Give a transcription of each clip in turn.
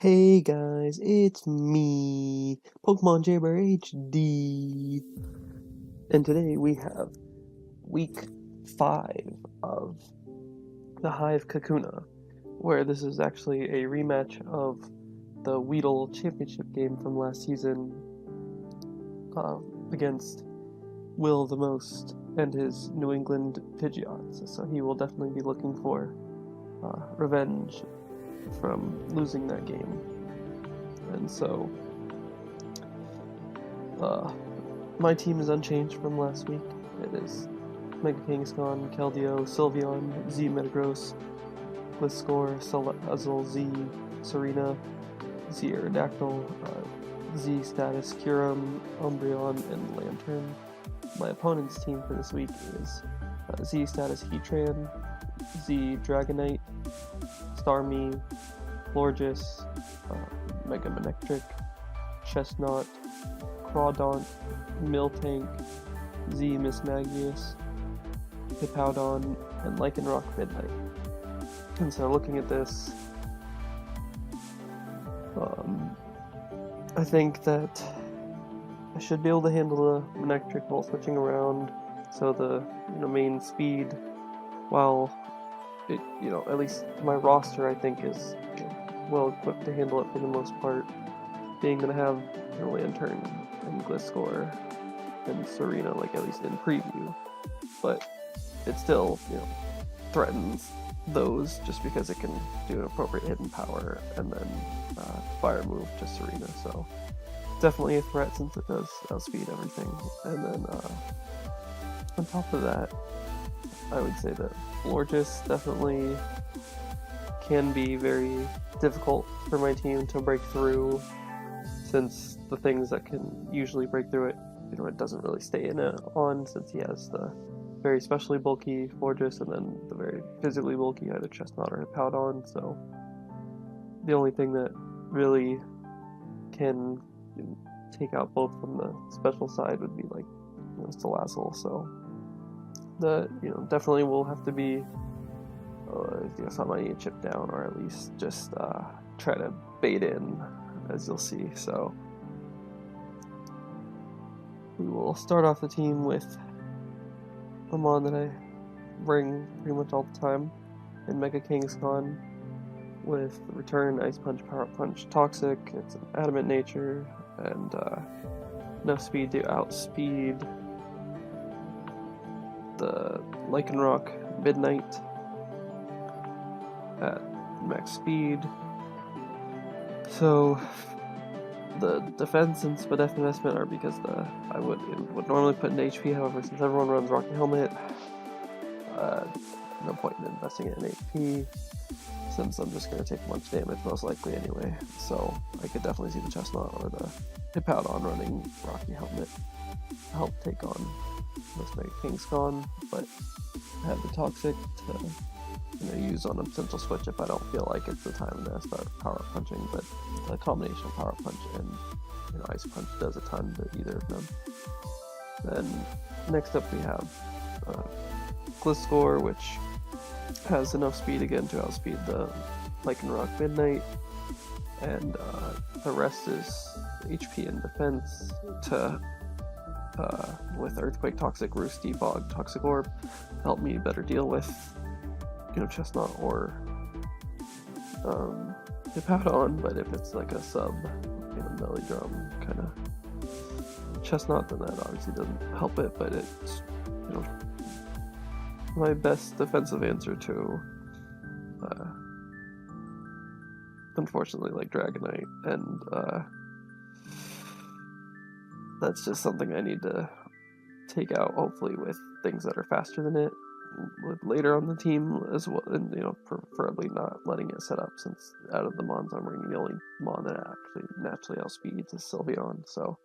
Hey guys, it's me, Pokemon Jabber HD, and today we have week 5 of the Hive Kakuna, where this is actually a rematch of the Weedle Championship game from last season against Will the Most and his New England Pidgeots, so he will definitely be looking for revenge from losing that game. And so, my team is unchanged from last week. It is Mega Kangaskhan, Keldeo, Sylveon, Z Metagross, Gliscor, Salazzle, Z, Serena, Z Aerodactyl, Z Status, Kyurem, Umbreon, and Lantern. My opponent's team for this week is Z Status Heatran, Z Dragonite, Starmie, Florges, Mega Manectric, Chestnut, Crawdaunt, Miltank, Z Mismagius, Hippowdon, and Lycanroc Midnight. And so looking at this, I think that I should be able to handle the Manectric while switching around, so the main speed, while it, at least my roster I think is well equipped to handle it for the most part, being that I have Lantern and Gliscor and Serena, like at least in preview, but it still threatens those just because it can do an appropriate hidden power and then fire move to Serena, so definitely a threat since it does outspeed everything. And then on top of that, I would say that Florges definitely can be very difficult for my team to break through, since the things that can usually break through it, it doesn't really stay in it on, since he has the very specially bulky Florges and then the very physically bulky either Chestnut or Hippowdon, so the only thing that really can take out both from the special side would be like Salazzle, so the definitely will have to be something I need to chip down, or at least just try to bait in, as you'll see. So we will start off the team with a mon that I bring pretty much all the time in Mega Kangaskhan, with Return, Ice Punch, Power Punch, Toxic. It's an adamant nature and enough speed to outspeed the Lycanroc Midnight at max speed. So the defense and Spadef investment are because I would normally put in HP, however since everyone runs Rocky Helmet, no point in investing it in HP, since I'm just going to take much damage most likely anyway. So I could definitely see the Chestnut or the Hippowdon running Rocky Helmet to help take on this Mega Kangaskhan, but I have the Toxic to use on a potential switch if I don't feel like it's the time to start power punching. But a combination of power punch and ice punch does a ton to either of them. Then next up we have Gliscor, which has enough speed again to outspeed the Lycanroc Midnight, and the rest is HP and defense to with Earthquake, Toxic, Roost, Defog, Toxic Orb, help me better deal with Chestnut or Hippowdon. But if it's like a sub belly drum kind of Chestnut, then that obviously doesn't help it, but it's my best defensive answer to unfortunately like Dragonite, and that's just something I need to take out, hopefully with things that are faster than it with later on the team as well, and preferably not letting it set up, since out of the mons I'm bringing, the only mon that actually naturally outspeeds is Sylveon, so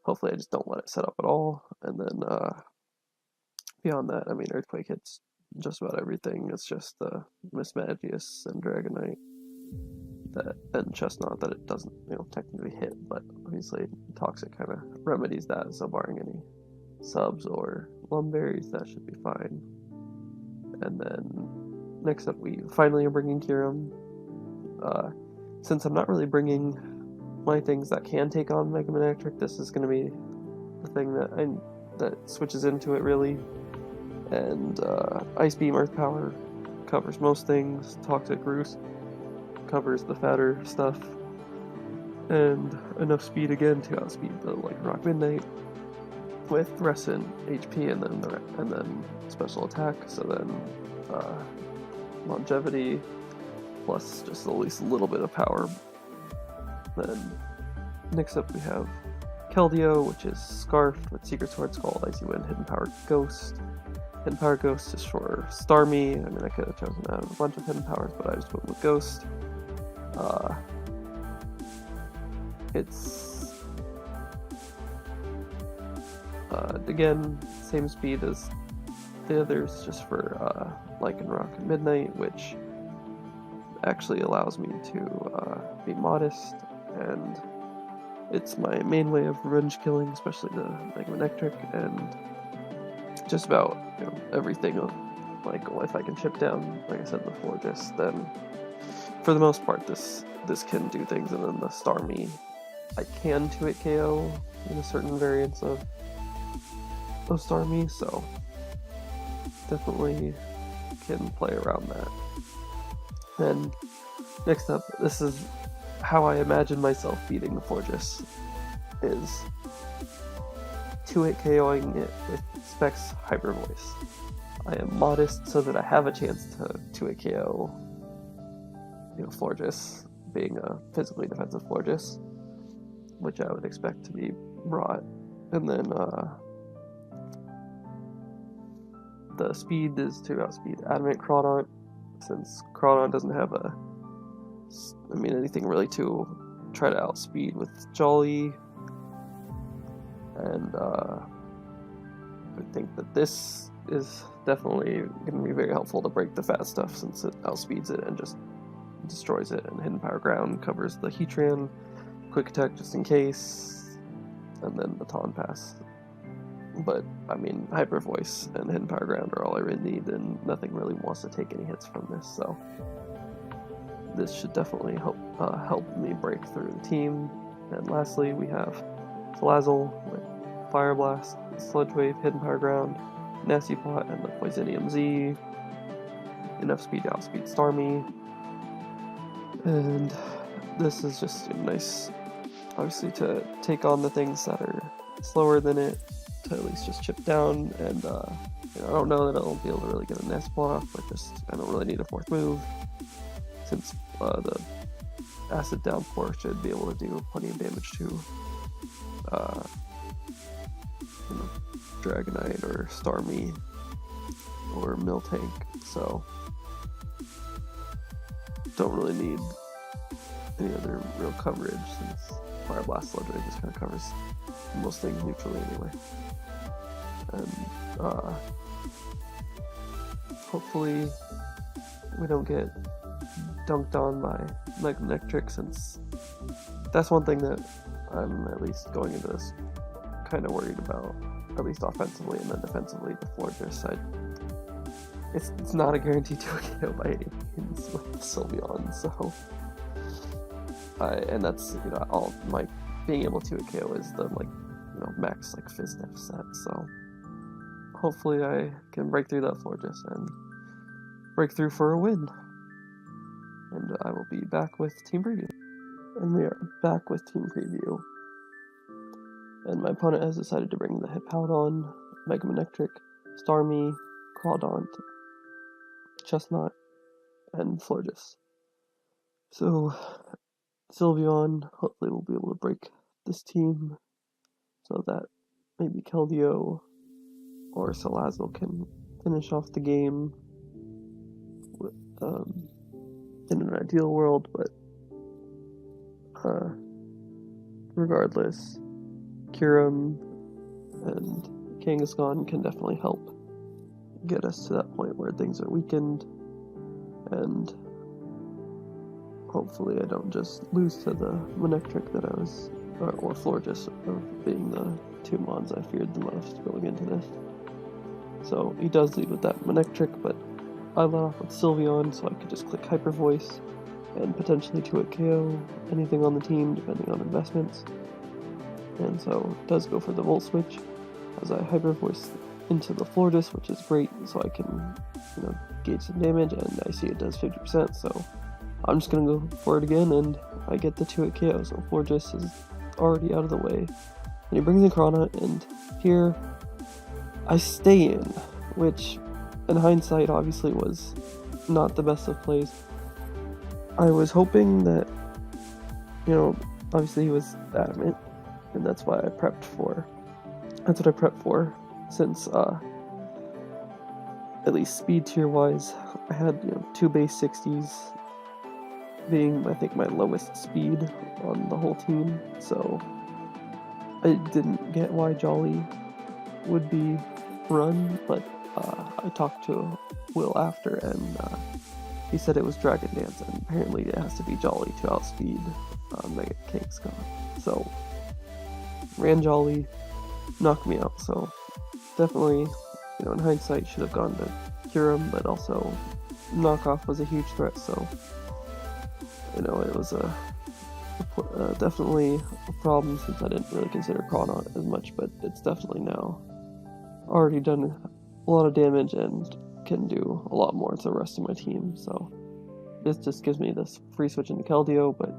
hopefully I just don't let it set up at all. And then beyond that, I mean, Earthquake hits just about everything. It's just the Mismagius and Dragonite and Chestnut that it doesn't technically hit, but obviously Toxic kind of remedies that, so barring any subs or Lumberries, that should be fine. And then next up we finally are bringing Kyurem. since I'm not really bringing my things that can take on Mega Manectric, this is going to be the thing that switches into it really. And Ice Beam, Earth Power covers most things. Toxic Roost covers the fatter stuff, and enough speed again to outspeed the like Rock Midnight with rest in HP and then special attack. So then longevity plus just at least a little bit of power. Then next up we have Keldeo, which is Scarfed with Secret Sword, Skull, Icy Wind, Hidden Power Ghost. Hidden Power Ghost is for Starmie. I mean, I could have chosen out of a bunch of Hidden Powers, but I just went with Ghost. It's again same speed as the others, just for Lycanroc and Midnight, which actually allows me to be modest, and it's my main way of revenge killing, especially the Mega Manectric, and just about everything. Like if I can chip down, like I said before, just then for the most part this can do things. And then the Starmie, I can 2-hit KO in a certain variance of Starmie, so definitely can play around that. Then next up, this is how I imagine myself beating the Fortress, is 2-hit KOing it with Specs Hyper Voice. I am modest so that I have a chance to 2-hit KO Fortress, being a physically defensive Fortress, which I would expect to be brought. And then the speed is to outspeed Adamant Crawdaunt, since Crawdaunt doesn't have anything really to try to outspeed with Jolly. And I think that this is definitely going to be very helpful to break the fast stuff, since it outspeeds it and just destroys it. And Hidden Power Ground covers the Heatran, Quick Attack just in case, and then Baton Pass. But I mean, Hyper Voice and Hidden Power Ground are all I really need, and nothing really wants to take any hits from this, so this should definitely help me break through the team. And lastly, we have Salazzle with Fire Blast, Sludge Wave, Hidden Power Ground, Nasty Plot, and the Poisonium Z. Enough speed to outspeed Starmie. And this is just nice, obviously, to take on the things that are slower than it, to at least just chip down. And I don't know that I'll be able to really get a Nasty Plot off, but I don't really need a fourth move, since the Acid Downpour should be able to do plenty of damage to Dragonite or Starmie or Miltank, so don't really need any other real coverage, since Fire Blast Sludge Wave just kind of covers most things neutrally anyway. And hopefully we don't get dunked on by Mega Manectric, since that's one thing that I'm at least going into this kind of worried about, at least offensively, and then defensively the Fortress side. It's not a guaranteed to KO by any means with Sylveon, so and that's all my being able to KO is the max Fizz-Def set, so hopefully I can break through that Fortress and break through for a win. And I will be back with Team Preview. And we are back with Team Preview. And my opponent has decided to bring the Hippowdon, Mega Manectric, Starmie, Crawdaunt, Chestnut, and Florges. So, Sylveon hopefully will be able to break this team so that maybe Keldeo or Salazzle can finish off the game with, in an ideal world, but regardless, Kyurem and Kangaskhan can definitely help get us to that point where things are weakened, and hopefully I don't just lose to the Manectric that I was, or Florges, of being the two mons I feared the most going into this. So he does lead with that Manectric, but I let off with Sylveon, so I could just click Hyper Voice and potentially 2-hit KO anything on the team depending on investments. And so it does go for the Volt Switch as I Hyper Voice into the Florges, which is great, so I can, gauge some damage, and I see it does 50%, so I'm just gonna go for it again, and I get the 2-hit KO, so Florges is already out of the way. And he brings in Crawdaunt, and here I stay in, which in hindsight obviously was not the best of plays. I was hoping that, obviously he was adamant, and that's what I prepped for, since at least speed tier wise, I had 2 base 60s being I think my lowest speed on the whole team, so I didn't get why Jolly would be run, but I talked to Will after, and he said it was Dragon Dance, and apparently it has to be Jolly to outspeed Mega Kangaskhan. So ran Jolly, knocked me out, so definitely, in hindsight, should have gone to cure him, but also knockoff was a huge threat, so, it was definitely a problem since I didn't really consider Crawdaunt as much, but it's definitely now already done a lot of damage and can do a lot more to the rest of my team, so this just gives me this free switch into Keldeo, but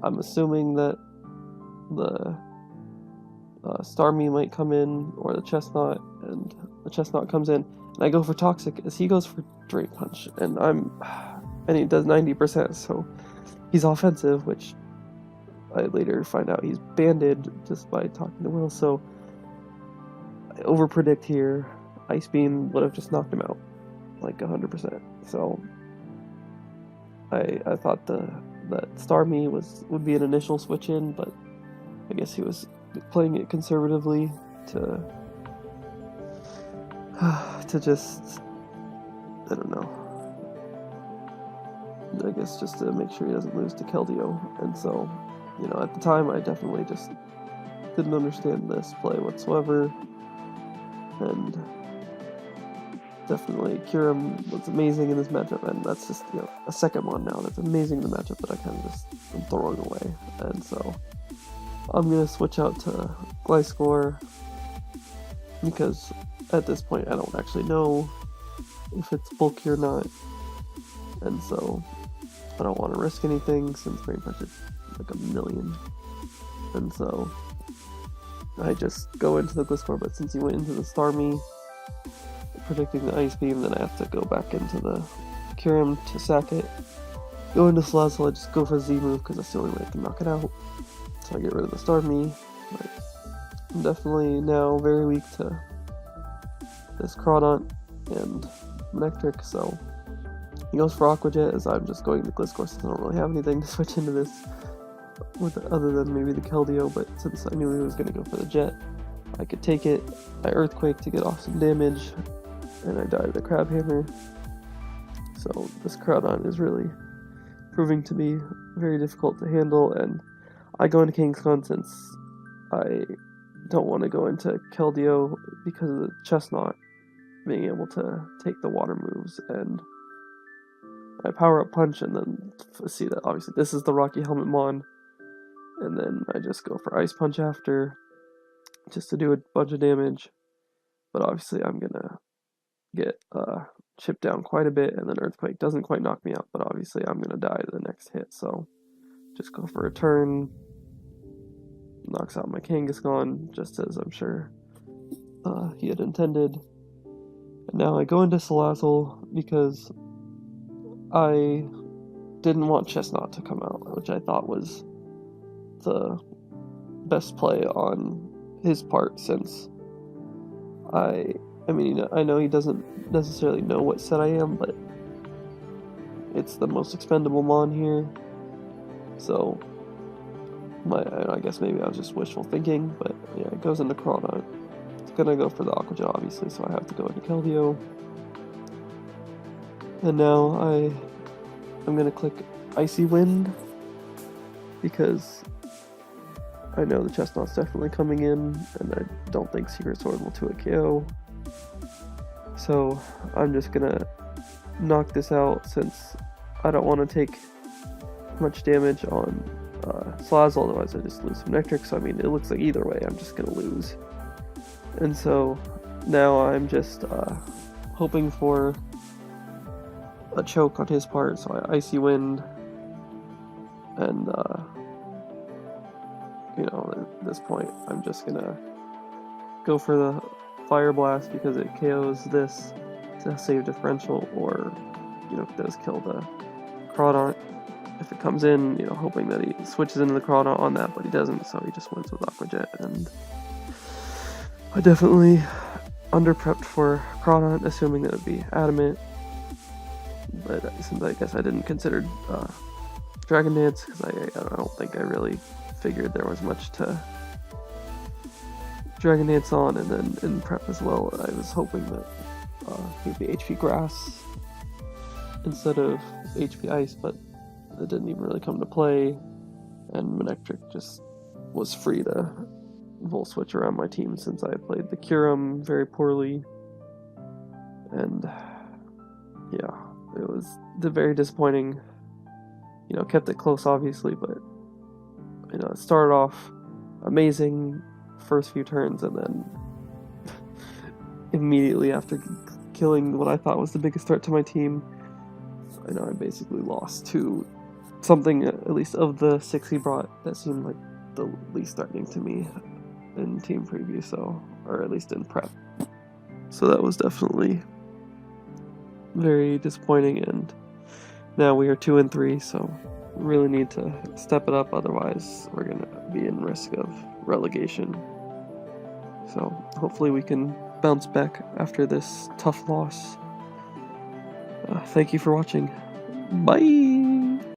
I'm assuming that the Starmie might come in, or the Chestnut, and the Chestnut comes in, and I go for Toxic as he goes for Drain Punch, and he does 90%, so he's offensive, which I later find out he's banded just by talking to Will, so I overpredict here. Ice Beam would have just knocked him out, like 100%, so I thought that Starmie would be an initial switch in, but I guess he was playing it conservatively to just, I don't know, I guess just to make sure he doesn't lose to Keldeo. And so, at the time I definitely just didn't understand this play whatsoever, and definitely Kyurem was amazing in this matchup, and that's just a second one now that's amazing in the matchup that I kind of just am throwing away. And so I'm going to switch out to Gliscor, because at this point I don't actually know if it's bulky or not, and so I don't want to risk anything since Drain Punch is like a million, and so I just go into the Gliscor, but since he went into the Starmie, predicting the Ice Beam, then I have to go back into the Kyurem to sack it. Go into Salazzle, I just go for the Z move because that's the only way I can knock it out. So I get rid of the Starmie, but I'm definitely now very weak to this Crawdaunt and Manectric, so he goes for Aqua Jet as I'm just going to Gliscor since I don't really have anything to switch into this with other than maybe the Keldeo, but since I knew he was going to go for the Jet, I could take it. I Earthquake to get off some damage, and I die to the Crabhammer. So this Crawdaunt is really proving to be very difficult to handle, and I go into Kangaskhan since I don't want to go into Keldeo because of the Chestnut being able to take the water moves, and I power up Punch, and then see that obviously this is the Rocky Helmet Mon, and then I just go for Ice Punch after, just to do a bunch of damage, but obviously I'm gonna get chipped down quite a bit, and then Earthquake doesn't quite knock me out, but obviously I'm gonna die to the next hit, so just go for a turn, knocks out my Kangaskhan, just as I'm sure he had intended. And now I go into Salazzle because I didn't want Chestnut to come out, which I thought was the best play on his part, since I know he doesn't necessarily know what set I am, but it's the most expendable Mon here, so I guess maybe I was just wishful thinking, but yeah, it goes into Crawdaunt. It's gonna go for the Aqua Jet, obviously, so I have to go into Keldeo. And now I'm gonna click Icy Wind, because I know the Chestnut's definitely coming in, and I don't think Secret Sword will 2-hit KO. So I'm just gonna knock this out since I don't want to take much damage on Salazzle, otherwise I just lose some Nectric, so I mean, it looks like either way I'm just gonna lose. And so now I'm just hoping for a choke on his part, so I Icy Wind, and you know, at this point I'm just gonna go for the Fire Blast because it KOs this to save differential, or you know, it does kill the Crawdaunt if it comes in, you know, hoping that he switches into the Crawdaunt on that, but he doesn't, so he just wins with Aqua Jet. And I definitely under-prepped for Crawdaunt, assuming that it would be Adamant, but since I guess I didn't consider Dragon Dance, because I don't think I really figured there was much to Dragon Dance on, and then in prep as well, I was hoping that he'd be HP Grass instead of HP Ice, but it didn't even really come to play, and Manectric just was free to Volt Switch around my team since I had played the Kyurem very poorly, and yeah, it was very disappointing. You know, kept it close obviously, but you know, it started off amazing first few turns, and then immediately after killing what I thought was the biggest threat to my team, you know, I basically lost to something, at least of the 6 he brought, that seemed like the least threatening to me in team preview, so, or at least in prep. So that was definitely very disappointing, and now we are 2-3, so we really need to step it up, otherwise we're gonna be in risk of relegation. So hopefully we can bounce back after this tough loss. Thank you for watching. Bye!